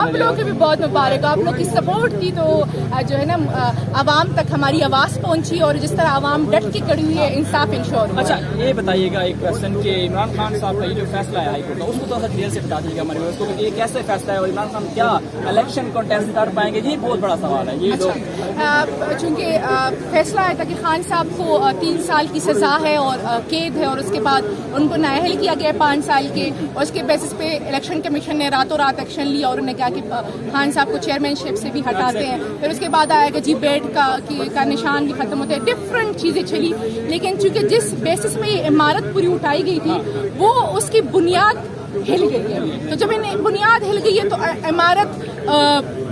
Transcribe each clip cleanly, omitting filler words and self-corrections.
آپ لوگوں کی بھی بہت مبارک. آپ لوگ کی سپورٹ تھی تو جو ہے نا عوام تک ہماری آواز پہنچی اور جس طرح عوام ڈٹ کے کڑی ہوئی ہے انصاف انشور. اچھا یہ بتائیے گا ایک کوشچن کہ عمران خان صاحب کا یہ جو فیصلہ ہے ہائی کورٹ کا اس کو تھوڑا سا ڈیٹیل سے بتا دیجیے گا ہمارے کو کہ یہ کیسے فیصلہ ہے اور عمران خان کیا الیکشن کنٹیسٹ کر پائیں گے. یہ بہت بڑا سوال ہے. یہ چونکہ فیصلہ ہے کہ خان صاحب کو 3 سال کی سزا ہے اور قید ہے اور اس کے بعد ان کو نااہل کیا گیا 5 سال کے اور اس کے بیسس پہ الیکشن کمیشن نے راتوں رات ایکشن لیا اور انہوں نے کہا کہ خان صاحب کو چیئرمین شپ سے بھی ہٹاتے ہیں. پھر اس کے بعد آیا کہ جی بیڈ کا نشان بھی ختم ہوتے ہیں. ڈفرنٹ چیزیں چلی لیکن چونکہ جس بیسس میں یہ عمارت پوری اٹھائی گئی تھی وہ اس کی بنیاد ہل گئی ہے. تو جب بنیاد ہل گئی ہے تو عمارت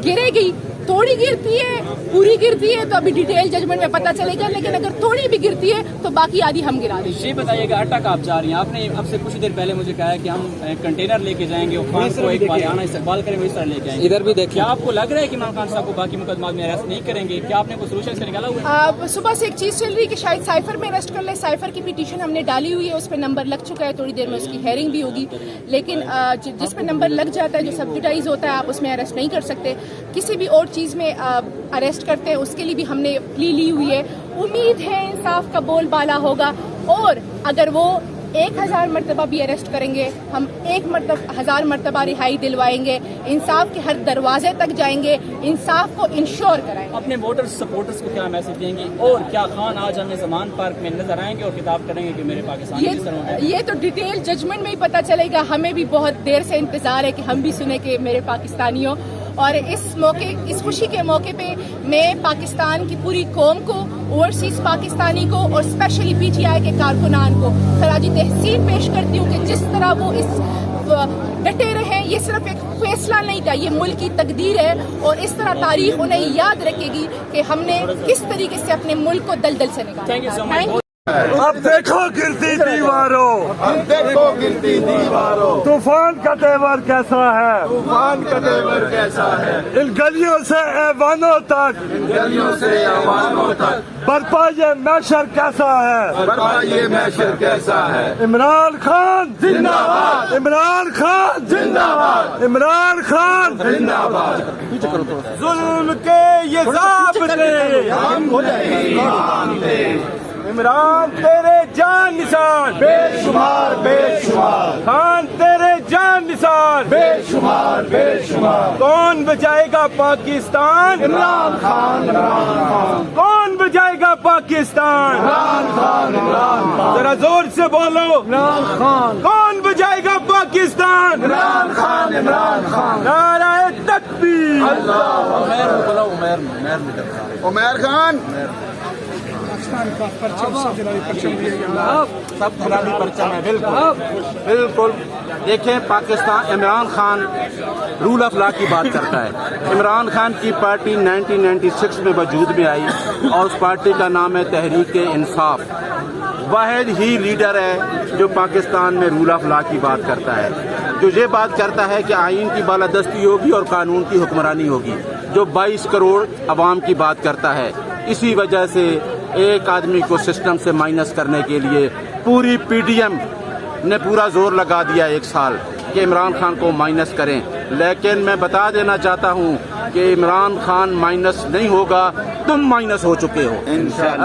گرے گئی. تھوڑی گرتی ہے پوری گرتی ہے تو ابھی ڈیٹیل ججمنٹ میں پتہ چلے گا لیکن اگر تھوڑی بھی گرتی ہے تو باقی آدھی ہم گرا دیں گے. یہ بتائیے گا اٹک آپ جا رہی ہیں. آپ نے اب سے کچھ دیر پہلے مجھے کہا ہے کہ ہم کنٹینر لے کے جائیں گے اور خان کو ایک بار آنا استقبال کریں گے اس طرح لے کے آئیں گے. ادھر بھی دیکھیں. کیا آپ کو لگ رہا ہے کہ عمران خان صاحب کو باقی مقدمات میں اریسٹ نہیں کریں گے؟ کیا آپ نے کوئی سولوشن سے نکالا ہوا ہے؟ صبح سے ایک چیز چل رہی ہے کہ شاید سائفر میں اریسٹ کر لیں. سائفر کی پیٹیشن ہم نے ڈالی ہوئی ہے. اس پہ نمبر لگ چکا ہے. تھوڑی دیر میں اس کی ہیئرنگ بھی ہوگی لیکن جس پہ نمبر لگ جاتا ہے جو سبجیکٹائز ہوتا ہے آپ اس میں اریسٹ نہیں کر سکتے. کسی بھی اور چیز میں اریسٹ کرتے ہیں اس کے لیے بھی ہم نے پلی لی ہوئی ہے. امید ہے انصاف کا بول بالا ہوگا اور اگر وہ 1000 مرتبہ بھی اریسٹ کریں گے ہم 1000 مرتبہ رہائی دلوائیں گے. انصاف کے ہر دروازے تک جائیں گے. انصاف کو انشور کرائیں گے. اپنے ووٹر سپورٹرز کو کیا میسج دیں گے اور کیا خان آج ہمیں زمان پارک میں نظر آئیں گے اور خطاب کریں گے کہ میرے پاکستان کس طرح ہے؟ یہ تو ڈیٹیل ججمنٹ میں ہی پتہ چلے گا. ہمیں بھی بہت دیر سے انتظار ہے کہ ہم بھی سنیں کہ میرے پاکستانیوں. اور اس خوشی کے موقع پہ میں پاکستان کی پوری قوم کو اوورسیز پاکستانی کو اور اسپیشلی پی ٹی آئی کے کارکنان کو خراج تحسین پیش کرتی ہوں کہ جس طرح وہ اس ڈٹے رہے. یہ صرف ایک فیصلہ نہیں تھا یہ ملک کی تقدیر ہے اور اس طرح تاریخ انہیں یاد رکھے گی کہ ہم نے کس طریقے سے اپنے ملک کو دلدل سے نکالا. تھینک یو سو مچ. اب دیکھو گرتی دیواروں طوفان کا تیور کیسا ہے ان گلیوں سے ایوانوں تک برپا یہ محشر کیسا ہے عمران خان زندہ باد عمران خان ظلم کے یہ ضابطے عمران تیرے جان نثار بے شمار خان تیرے جان نثار بے شمار کون بچائے گا پاکستان؟ عمران خان کون بچائے گا پاکستان؟ عمران خان ذرا زور سے بولو. عمران خان کون بچائے گا پاکستان؟ عمران خان نعرہ تکبیر. عمیر خان سب خرابی پرچم ہے. بالکل دیکھیں Pakistan Imran Khan rule of law کی بات کرتا ہے. عمران خان کی پارٹی 1996 میں وجود میں آئی اور اس پارٹی کا نام ہے تحریک انصاف. واحد ہی لیڈر ہے جو پاکستان میں رول آف لا کی بات کرتا ہے جو یہ بات کرتا ہے کہ آئین کی بالادستی ہوگی اور قانون کی حکمرانی ہوگی. جو 22 کروڑ عوام کی بات کرتا ہے. اسی وجہ سے ایک آدمی کو سسٹم سے مائنس کرنے کے لیے پوری پی ڈی ایم نے پورا زور لگا دیا 1 سال کہ عمران خان کو مائنس کریں. لیکن میں بتا دینا چاہتا ہوں کہ عمران خان مائنس نہیں ہوگا. تم مائنس ہو چکے ہو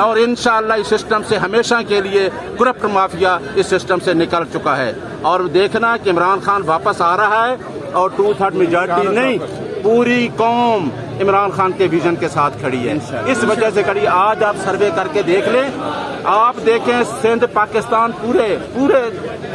اور انشاءاللہ اس سسٹم سے ہمیشہ کے لیے کرپٹ مافیا اس سسٹم سے نکل چکا ہے. اور دیکھنا کہ عمران خان واپس آ رہا ہے اور 2/3 میجارٹی نہیں پوری قوم عمران خان کے ویژن کے ساتھ کھڑی ہے. اس وجہ سے کھڑی. آج آپ سروے کر کے دیکھ لیں. آپ دیکھیں سندھ پاکستان پورے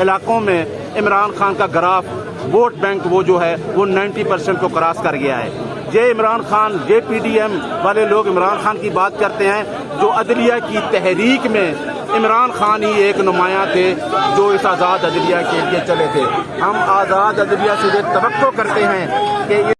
علاقوں میں عمران خان کا گراف ووٹ بینک وہ جو ہے وہ 90% کو کراس کر گیا ہے. یہ عمران خان یہ پی ڈی ایم والے لوگ عمران خان کی بات کرتے ہیں جو عدلیہ کی تحریک میں عمران خان ہی ایک نمایاں تھے جو اس آزاد عدلیہ کے لیے چلے تھے. ہم آزاد عدلیہ سے یہ توقع کرتے ہیں کہ